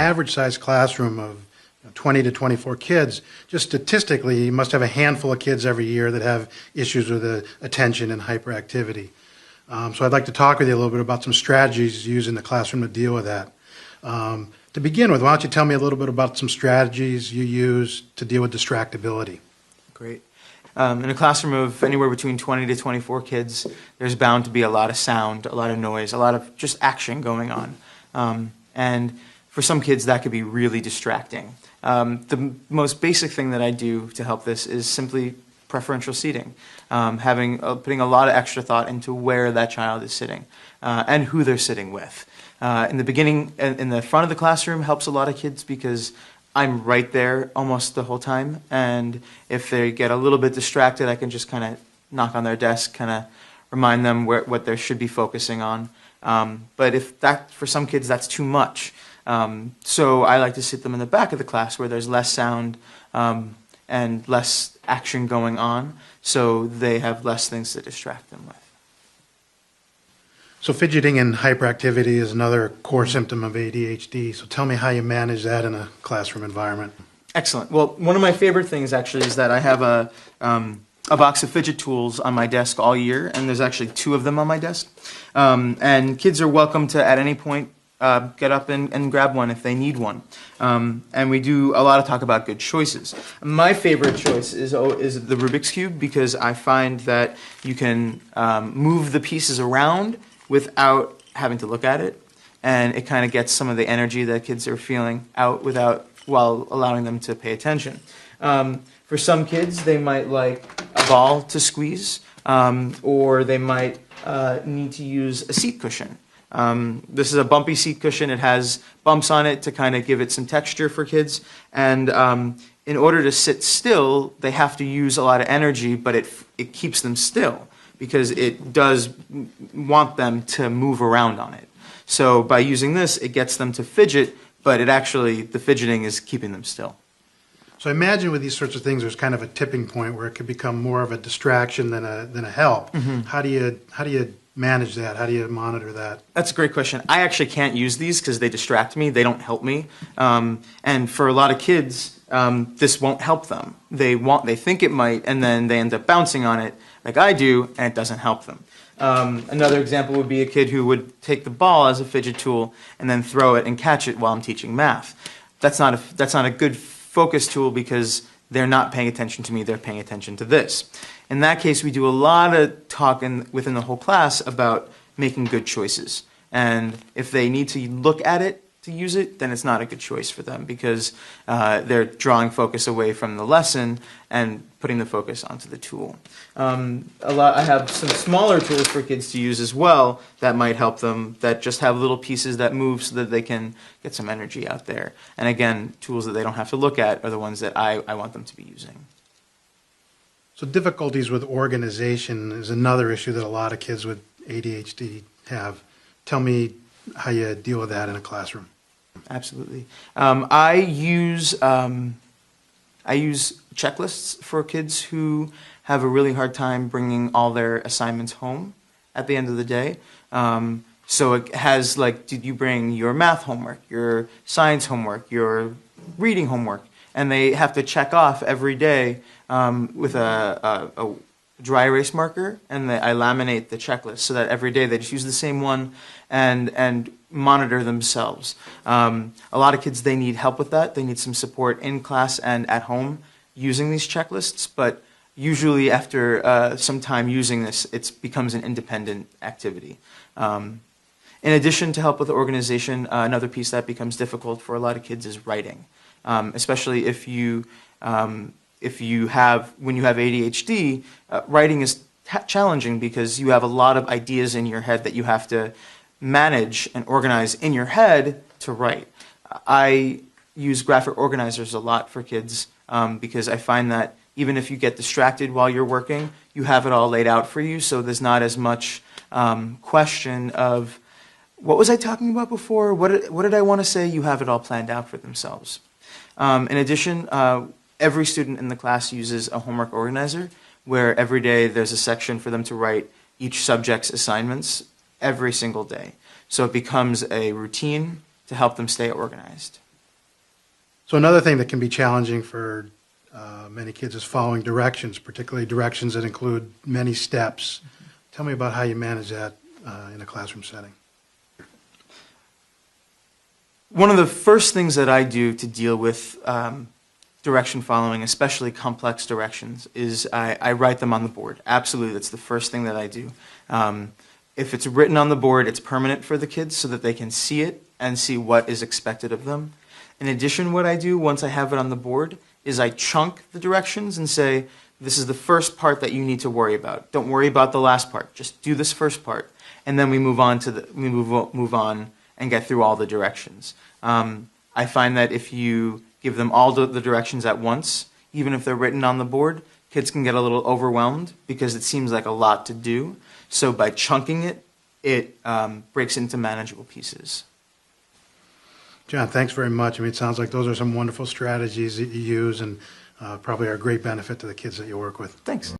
average size classroom of 20 to 24 kids, just statistically, you must have a handful of kids every year that have issues with attention and hyperactivity. So I'd like to talk with you a little bit about some strategies used in the classroom to deal with that. To begin with, why don't you tell me a little bit about some strategies you use to deal with distractibility? Great. In a classroom of anywhere between 20 to 24 kids, there's bound to be a lot of sound, a lot of noise, a lot of just action going on. And for some kids, that could be really distracting. The most basic thing that I do to help this is simply preferential seating, putting a lot of extra thought into where that child is sitting and who they're sitting with. In the beginning, in the front of the classroom helps a lot of kids because I'm right there almost the whole time, and if they get a little bit distracted, I can just kind of knock on their desk, kind of remind them what they should be focusing on. But for some kids, that's too much. So I like to sit them in the back of the class where there's less sound and less action going on, so they have less things to distract them with. So fidgeting and hyperactivity is another core symptom of ADHD. So tell me how you manage that in a classroom environment. Excellent. Well, one of my favorite things actually is that I have a box of fidget tools on my desk all year, and there's actually 2 of them on my desk. And kids are welcome to, at any point, get up and grab one if they need one. And we do a lot of talk about good choices. My favorite choice is the Rubik's Cube, because I find that you can move the pieces around without having to look at it, and it kind of gets some of the energy that kids are feeling out while allowing them to pay attention. For some kids, they might like a ball to squeeze, or they might need to use a seat cushion. This is a bumpy seat cushion. It has bumps on it to kind of give it some texture for kids. And in order to sit still, they have to use a lot of energy, but it keeps them still because it does want them to move around on it. So by using this, it gets them to fidget, but the fidgeting is keeping them still. So I imagine with these sorts of things, there's kind of a tipping point where it could become more of a distraction than a help. Mm-hmm. How do you manage that? How do you monitor that? That's a great question. I actually can't use these because they distract me. They don't help me. And for a lot of kids, this won't help them. They think it might, and then they end up bouncing on it like I do, and it doesn't help them. Another example would be a kid who would take the ball as a fidget tool and then throw it and catch it while I'm teaching math. That's not a good focus tool because they're not paying attention to me, they're paying attention to this. In that case, we do a lot of talk within the whole class about making good choices. And if they need to look at it to use it, then it's not a good choice for them because they're drawing focus away from the lesson and putting the focus onto the tool. I have some smaller tools for kids to use as well that might help them, that just have little pieces that move so that they can get some energy out there. And again, tools that they don't have to look at are the ones that I want them to be using. So difficulties with organization is another issue that a lot of kids with ADHD have. Tell me how you deal with that in a classroom. Absolutely. I use checklists for kids who have a really hard time bringing all their assignments home at the end of the day. So it has did you bring your math homework, your science homework, your reading homework? And they have to check off every day with a dry erase marker, and I laminate the checklist so that every day they just use the same one and monitor themselves. A lot of kids, they need help with that. They need some support in class and at home using these checklists, but usually after some time using this, it becomes an independent activity. In addition to help with the organization, another piece that becomes difficult for a lot of kids is writing, especially when you have ADHD. Writing is challenging because you have a lot of ideas in your head that you have to manage and organize in your head to write. I use graphic organizers a lot for kids because I find that even if you get distracted while you're working, you have it all laid out for you, so there's not as much question of, what was I talking about before? What did I want to say? You have it all planned out for themselves. In addition, every student in the class uses a homework organizer where every day there's a section for them to write each subject's assignments every single day. So it becomes a routine to help them stay organized. So another thing that can be challenging for many kids is following directions, particularly directions that include many steps. Tell me about how you manage that in a classroom setting. One of the first things that I do to deal with direction following, especially complex directions, is I write them on the board. Absolutely, that's the first thing that I do. If it's written on the board, it's permanent for the kids so that they can see it and see what is expected of them. In addition, what I do once I have it on the board is I chunk the directions and say, this is the first part that you need to worry about. Don't worry about the last part. Just do this first part, and then we move on to move on and get through all the directions. I find that if you give them all the directions at once, even if they're written on the board, kids can get a little overwhelmed because it seems like a lot to do. So by chunking it, it breaks into manageable pieces. John, thanks very much. I mean, it sounds like those are some wonderful strategies that you use and probably are a great benefit to the kids that you work with. Thanks.